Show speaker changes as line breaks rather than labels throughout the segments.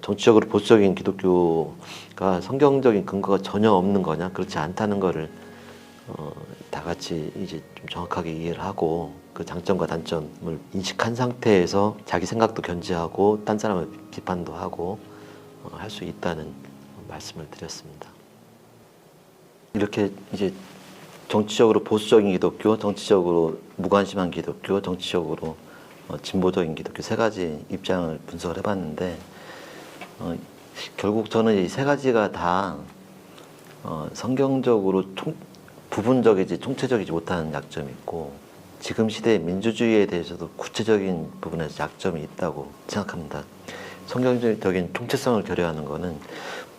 정치적으로 보수적인 기독교가 성경적인 근거가 전혀 없는 거냐, 그렇지 않다는 거를 다 같이 이제 좀 정확하게 이해를 하고 그 장점과 단점을 인식한 상태에서 자기 생각도 견지하고 딴 사람을 비판도 하고 할 수 있다는 말씀을 드렸습니다. 이렇게 이제 정치적으로 보수적인 기독교, 정치적으로 무관심한 기독교, 정치적으로 진보적인 기독교 세 가지 입장을 분석을 해봤는데 결국 저는 이 세 가지가 다 성경적으로 부분적이지 총체적이지 못한 약점이 있고 지금 시대의 민주주의에 대해서도 구체적인 부분에서 약점이 있다고 생각합니다. 성경적인 총체성을 결여하는 것은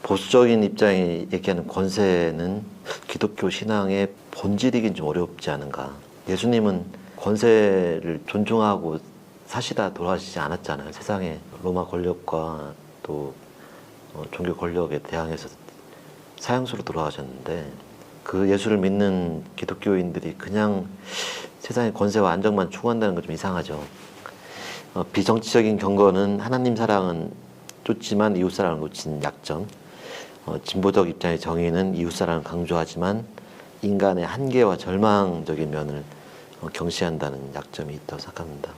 보수적인 입장이 얘기하는 권세는 기독교 신앙의 본질이긴 좀 어렵지 않은가. 예수님은 권세를 존중하고 사시다 돌아가시지 않았잖아요. 세상의 로마 권력과 또 종교 권력에 대항해서 사형수로 돌아가셨는데 그 예수를 믿는 기독교인들이 그냥 세상의 권세와 안정만 추구한다는 건 좀 이상하죠. 비정치적인 경거는 하나님 사랑은 쫓지만 이웃 사랑을 놓친 약점. 진보적 입장의 정의는 이웃 사랑을 강조하지만 인간의 한계와 절망적인 면을 경시한다는 약점이 있다고 생각합니다.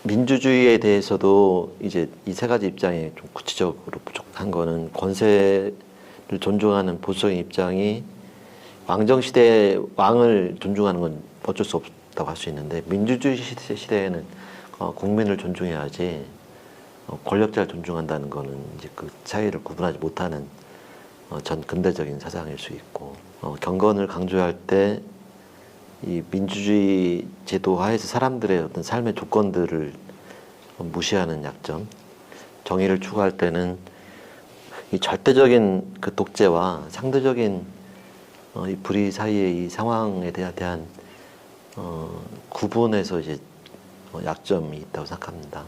민주주의에 대해서도 이제 이 세 가지 입장이 좀 구체적으로 부족한 거는 권세를 존중하는 보수적인 입장이 왕정시대의 왕을 존중하는 건 어쩔 수 없다고 할 수 있는데 민주주의 시대에는 국민을 존중해야지 권력자를 존중한다는 거는 이제 그 차이를 구분하지 못하는 전 근대적인 사상일 수 있고 경건을 강조할 때 이 민주주의 제도 하에서 사람들의 어떤 삶의 조건들을 무시하는 약점, 정의를 추구할 때는 이 절대적인 그 독재와 상대적인 이 불의 사이의 이 상황에 대한 구분에서 이제 약점이 있다고 생각합니다.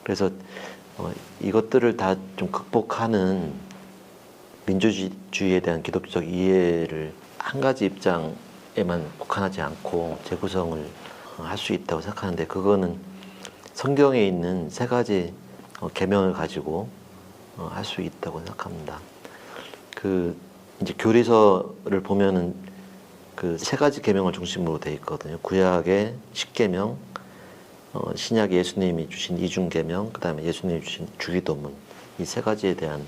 그래서 이것들을 다 좀 극복하는 민주주의에 대한 기독교적 이해를 한 가지 입장에만 국한하지 않고 재구성을 할 수 있다고 생각하는데 그거는 성경에 있는 세 가지 계명을 가지고 할 수 있다고 생각합니다. 그 이제 교리서를 보면은 그 세 가지 계명을 중심으로 돼 있거든요. 구약의 십계명, 신약 예수님이 주신 이중계명, 그다음에 예수님이 주신 주기도문 이 세 가지에 대한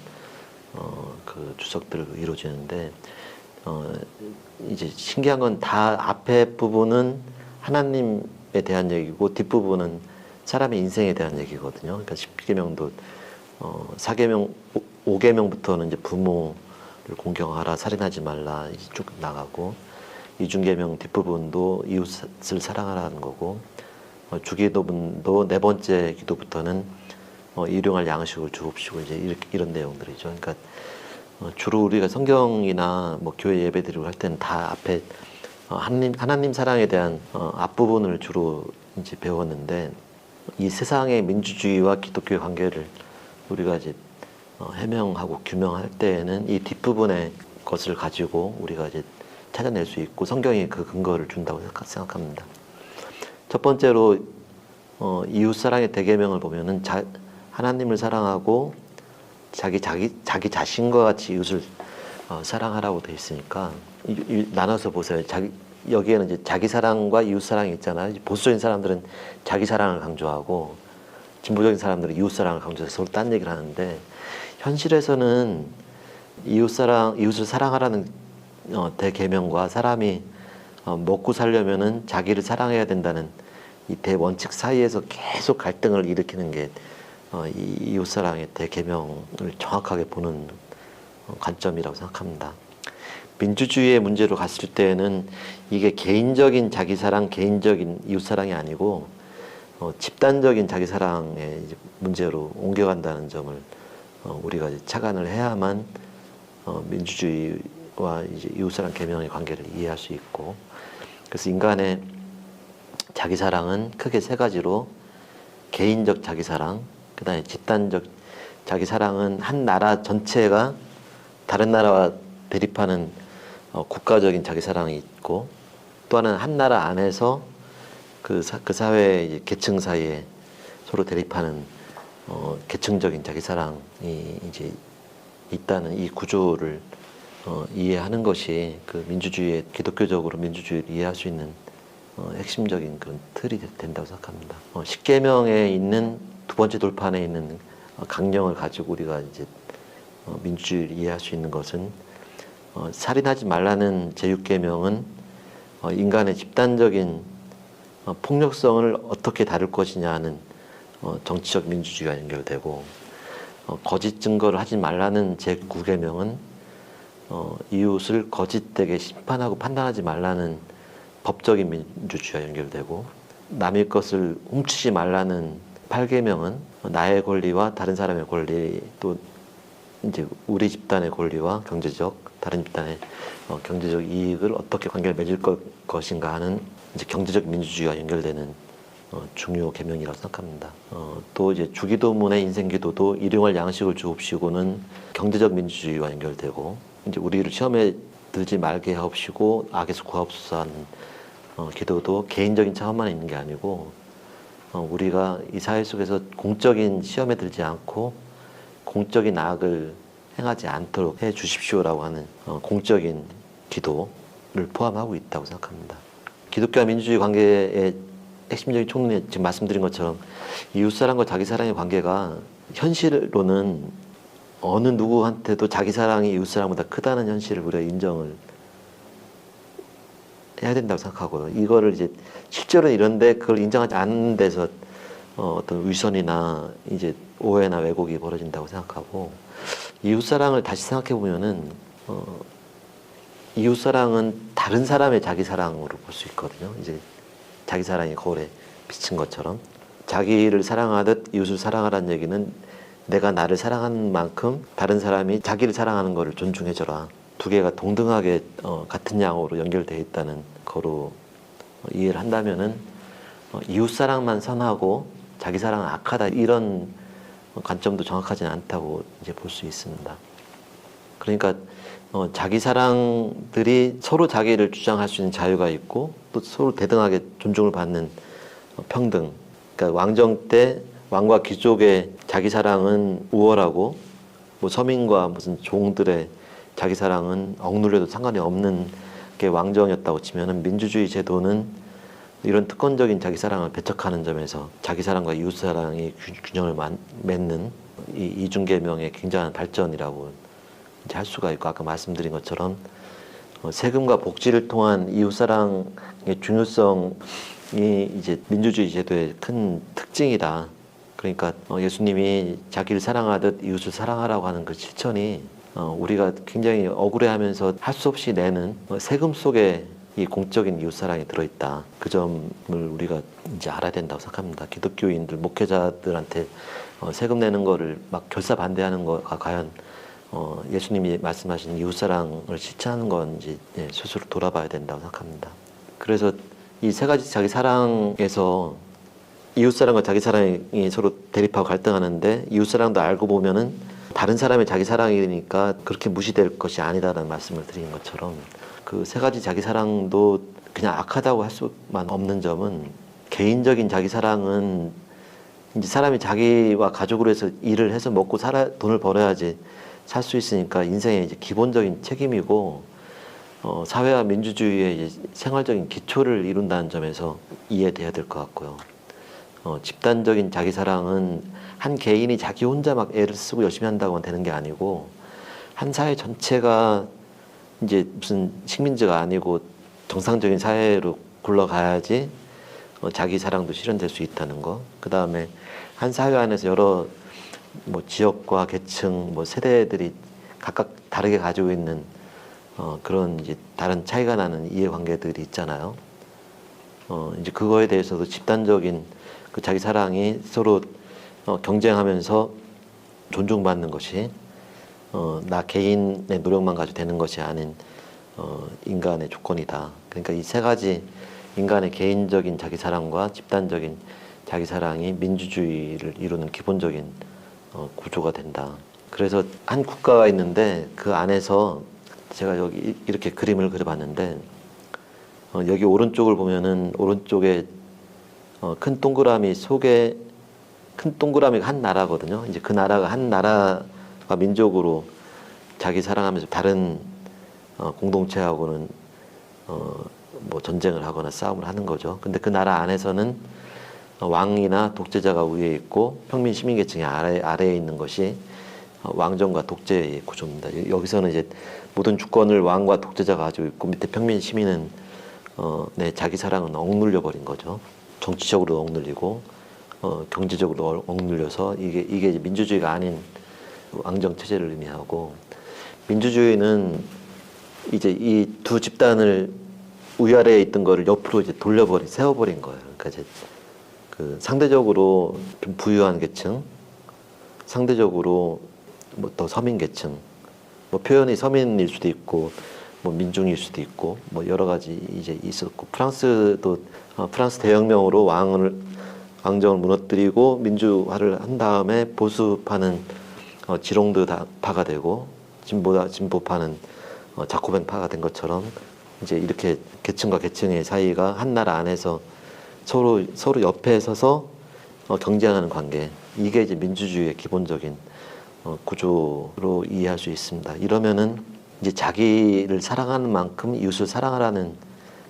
그 주석들로 이루어지는데 이제 신기한 건 다 앞에 부분은 하나님에 대한 얘기고 뒷부분은 사람의 인생에 대한 얘기거든요. 그러니까 십계명도 4계명, 5계명부터는 이제 부모를 공경하라, 살인하지 말라 쭉 나가고 이중계명 뒷부분도 이웃을 사랑하라는 거고 주기도문도 네 번째 기도부터는 일용할 양식을 주옵시고 이제 이런 내용들이죠. 그러니까 주로 우리가 성경이나 뭐 교회 예배드리고 할 때는 다 앞에 하나님 사랑에 대한 앞부분을 주로 이제 배웠는데 이 세상의 민주주의와 기독교의 관계를 우리가 이제 해명하고 규명할 때에는 이 뒷부분의 것을 가지고 우리가 이제 찾아낼 수 있고 성경이 그 근거를 준다고 생각합니다. 첫 번째로 이웃 사랑의 대계명을 보면은 하나님을 사랑하고 자기 자신과 같이 이웃을 사랑하라고 돼 있으니까 나눠서 보세요. 여기에는 이제 자기 사랑과 이웃 사랑이 있잖아요. 보수적인 사람들은 자기 사랑을 강조하고 진보적인 사람들은 이웃 사랑을 강조해서 서로 딴 얘기를 하는데 현실에서는 이웃을 사랑하라는 대계명과 사람이 먹고 살려면은 자기를 사랑해야 된다는 이 대원칙 사이에서 계속 갈등을 일으키는 게 이웃사랑의 대계명을 정확하게 보는 관점이라고 생각합니다. 민주주의의 문제로 갔을 때는 이게 개인적인 자기사랑, 개인적인 이웃사랑이 아니고 집단적인 자기사랑의 문제로 옮겨간다는 점을 우리가 착안을 해야만 민주주의와 이제 이웃사랑 계명의 관계를 이해할 수 있고 그래서 인간의 자기사랑은 크게 세 가지로 개인적 자기사랑, 그 다음에 집단적 자기사랑은 한 나라 전체가 다른 나라와 대립하는 국가적인 자기사랑이 있고 또 하나는 한 나라 안에서 그 사회의 계층 사이에 서로 대립하는 계층적인 자기 사랑이 이제 있다는 이 구조를 이해하는 것이 그 민주주의의 기독교적으로 민주주의를 이해할 수 있는 핵심적인 그런 틀이 된다고 생각합니다. 십계명에 있는 두 번째 돌판에 있는 강령을 가지고 우리가 이제 민주주의를 이해할 수 있는 것은 살인하지 말라는 제6계명은 인간의 집단적인 폭력성을 어떻게 다룰 것이냐는 정치적 민주주의와 연결되고 거짓 증거를 하지 말라는 제9계명은 이웃을 거짓되게 심판하고 판단하지 말라는 법적인 민주주의와 연결되고 남의 것을 훔치지 말라는 8계명은 나의 권리와 다른 사람의 권리 또 이제 우리 집단의 권리와 경제적 다른 집단의 경제적 이익을 어떻게 관계를 맺을 것인가 하는 이제 경제적 민주주의와 연결되는 중요 계명이라고 생각합니다. 또 이제 주기도문의 인생기도도 일용할 양식을 주옵시고는 경제적 민주주의와 연결되고 이제 우리를 시험에 들지 말게 하옵시고 악에서 구하옵소서 하는 기도도 개인적인 차원만 있는 게 아니고 우리가 이 사회 속에서 공적인 시험에 들지 않고 공적인 악을 행하지 않도록 해 주십시오라고 하는 공적인 기도를 포함하고 있다고 생각합니다. 기독교와 민주주의 관계의 핵심적인 총론이 지금 말씀드린 것처럼 이웃사랑과 자기사랑의 관계가 현실로는 어느 누구한테도 자기사랑이 이웃사랑보다 크다는 현실을 우리가 인정을 해야 된다고 생각하고요. 이거를 이제 실제로는 이런데 그걸 인정하지 않는 데서 어떤 위선이나 이제 오해나 왜곡이 벌어진다고 생각하고 이웃사랑을 다시 생각해 보면은 이웃사랑은 다른 사람의 자기사랑으로 볼 수 있거든요. 이제 자기사랑이 거울에 비친 것처럼 자기를 사랑하듯 이웃을 사랑하라는 얘기는 내가 나를 사랑하는 만큼 다른 사람이 자기를 사랑하는 것을 존중해줘라. 두 개가 동등하게 같은 양으로 연결되어 있다는 거로 이해를 한다면은 이웃사랑만 선하고 자기사랑은 악하다 이런 관점도 정확하지는 않다고 이제 볼 수 있습니다. 그러니까 자기사랑들이 서로 자기를 주장할 수 있는 자유가 있고 또 서로 대등하게 존중을 받는 평등. 그러니까 왕정 때 왕과 귀족의 자기사랑은 우월하고 뭐 서민과 무슨 종들의 자기사랑은 억눌려도 상관이 없는 게 왕정이었다고 치면은 민주주의 제도는 이런 특권적인 자기사랑을 배척하는 점에서 자기사랑과 이웃사랑이 균형을 맺는 이 이중계명의 굉장한 발전이라고 이제 할 수가 있고 아까 말씀드린 것처럼 세금과 복지를 통한 이웃사랑의 중요성이 이제 민주주의 제도의 큰 특징이다. 그러니까 예수님이 자기를 사랑하듯 이웃을 사랑하라고 하는 그 실천이 우리가 굉장히 억울해하면서 할 수 없이 내는 세금 속에 이 공적인 이웃사랑이 들어있다. 그 점을 우리가 이제 알아야 된다고 생각합니다. 기독교인들, 목회자들한테 세금 내는 거를 막 결사 반대하는 거가 과연 예수님이 말씀하신 이웃사랑을 실천하는 건지 스스로 돌아봐야 된다고 생각합니다. 그래서 이 세 가지 자기 사랑에서 이웃사랑과 자기 사랑이 서로 대립하고 갈등하는데 이웃사랑도 알고 보면은 다른 사람의 자기 사랑이니까 그렇게 무시될 것이 아니다라는 말씀을 드린 것처럼 그 세 가지 자기 사랑도 그냥 악하다고 할 수만 없는 점은 개인적인 자기 사랑은 이제 사람이 자기와 가족으로 해서 일을 해서 먹고 돈을 벌어야지 살 수 있으니까 인생의 이제 기본적인 책임이고 사회와 민주주의의 이제 생활적인 기초를 이룬다는 점에서 이해돼야 될 것 같고요. 집단적인 자기 사랑은 한 개인이 자기 혼자 막 애를 쓰고 열심히 한다고 되는 게 아니고 한 사회 전체가 이제 무슨 식민지가 아니고 정상적인 사회로 굴러가야지 자기 사랑도 실현될 수 있다는 거. 그 다음에 한 사회 안에서 여러 뭐 지역과 계층, 뭐 세대들이 각각 다르게 가지고 있는 그런 이제 다른 차이가 나는 이해관계들이 있잖아요. 이제 그거에 대해서도 집단적인 그 자기 사랑이 서로 경쟁하면서 존중받는 것이 나 개인의 노력만 가지고 되는 것이 아닌 인간의 조건이다. 그러니까 이 세 가지 인간의 개인적인 자기 사랑과 집단적인 자기 사랑이 민주주의를 이루는 기본적인 구조가 된다. 그래서 한 국가가 있는데 그 안에서 제가 여기 이렇게 그림을 그려봤는데 여기 오른쪽을 보면은 오른쪽에 큰 동그라미 속에 큰 동그라미가 한 나라거든요. 이제 그 나라가 한 나라와 민족으로 자기 사랑하면서 다른 공동체하고는 뭐 전쟁을 하거나 싸움을 하는 거죠. 근데 그 나라 안에서는 왕이나 독재자가 위에 있고 평민 시민계층이 아래에 있는 것이 왕정과 독재의 구조입니다. 여기서는 이제 모든 주권을 왕과 독재자가 가지고 있고 밑에 평민 시민은 자기 사랑은 억눌려 버린 거죠. 정치적으로 억눌리고 경제적으로 억눌려서 이게 이제 민주주의가 아닌 왕정 체제를 의미하고, 민주주의는 이제 이 두 집단을 위아래에 있던 거를 옆으로 이제 세워버린 거예요. 그러니까 이제 그 상대적으로 좀 부유한 계층, 상대적으로 뭐 더 서민 계층, 뭐 표현이 서민일 수도 있고 뭐 민중일 수도 있고 뭐 여러 가지 이제 있었고, 프랑스도 프랑스 대혁명으로 왕정을 무너뜨리고 민주화를 한 다음에 보수파는 지롱드파가 되고 진보파는 자코벤파가 된 것처럼 이제 이렇게 계층과 계층의 사이가 한 나라 안에서 서로 옆에 서서 경쟁하는 관계, 이게 이제 민주주의의 기본적인 구조로 이해할 수 있습니다. 이러면은 이제 자기를 사랑하는 만큼 이웃을 사랑하라는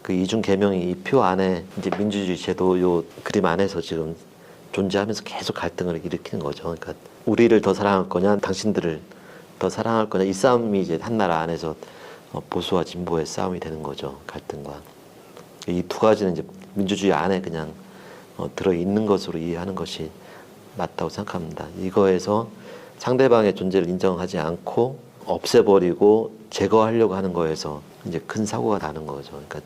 그 이중 계명이 이 표 안에 이제 민주주의 제도 요 그림 안에서 지금 존재하면서 계속 갈등을 일으키는 거죠. 그러니까 우리를 더 사랑할 거냐, 당신들을 더 사랑할 거냐, 이 싸움이 이제 한 나라 안에서 보수와 진보의 싸움이 되는 거죠. 갈등과. 이 두 가지는 이제 민주주의 안에 그냥 들어 있는 것으로 이해하는 것이 맞다고 생각합니다. 이거에서 상대방의 존재를 인정하지 않고 없애버리고 제거하려고 하는 거에서 이제 큰 사고가 나는 거죠. 그러니까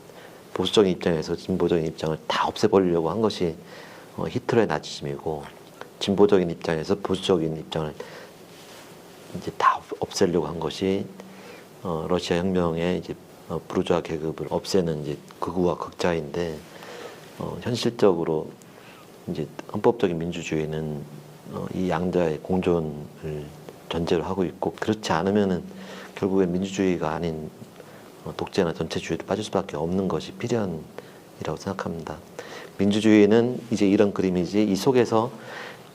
보수적인 입장에서 진보적인 입장을 다 없애버리려고 한 것이 히틀러의 나치즘이고, 진보적인 입장에서 보수적인 입장을 이제 다 없애려고 한 것이 러시아 혁명의 이제 부르주아 계급을 없애는 이제 극우와 극자인데, 현실적으로 이제 헌법적인 민주주의는 이 양자의 공존을 전제로 하고 있고, 그렇지 않으면은 결국엔 민주주의가 아닌 독재나 전체주의로 빠질 수밖에 없는 것이 필연이라고 생각합니다. 민주주의는 이제 이런 그림이지, 이 속에서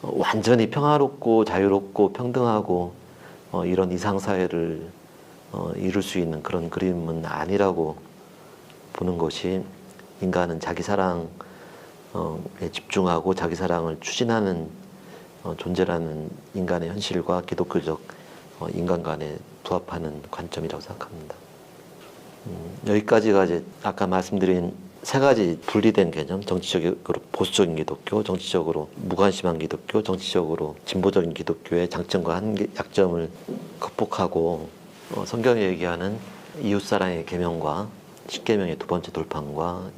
완전히 평화롭고 자유롭고 평등하고 이런 이상사회를 이룰 수 있는 그런 그림은 아니라고 보는 것이, 인간은 자기 사랑에 집중하고 자기 사랑을 추진하는 존재라는 인간의 현실과 기독교적 인간관에 부합하는 관점이라고 생각합니다. 여기까지가 이제 아까 말씀드린 세 가지 분리된 개념, 정치적으로 보수적인 기독교, 정치적으로 무관심한 기독교, 정치적으로 진보적인 기독교의 장점과 약점을 극복하고 성경이 얘기하는 이웃사랑의 계명과 십계명의 두 번째 돌판과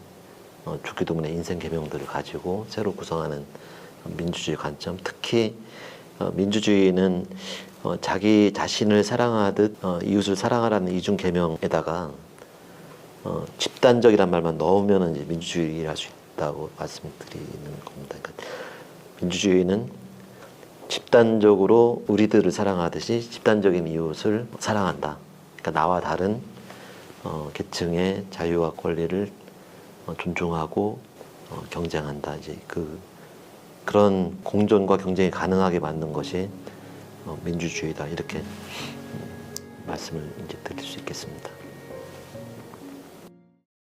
주기도문의 인생 계명들을 가지고 새로 구성하는 민주주의 관점, 특히 민주주의는 자기 자신을 사랑하듯 이웃을 사랑하라는 이중 계명에다가 집단적이란 말만 넣으면 이제 민주주의를 할 수 있다고 말씀드리는 겁니다. 그러니까 민주주의는 집단적으로 우리들을 사랑하듯이 집단적인 이웃을 사랑한다. 그러니까 나와 다른 계층의 자유와 권리를 존중하고 경쟁한다. 이제 그런 공존과 경쟁이 가능하게 만든 것이 민주주의다. 이렇게 말씀을 이제 드릴 수 있겠습니다.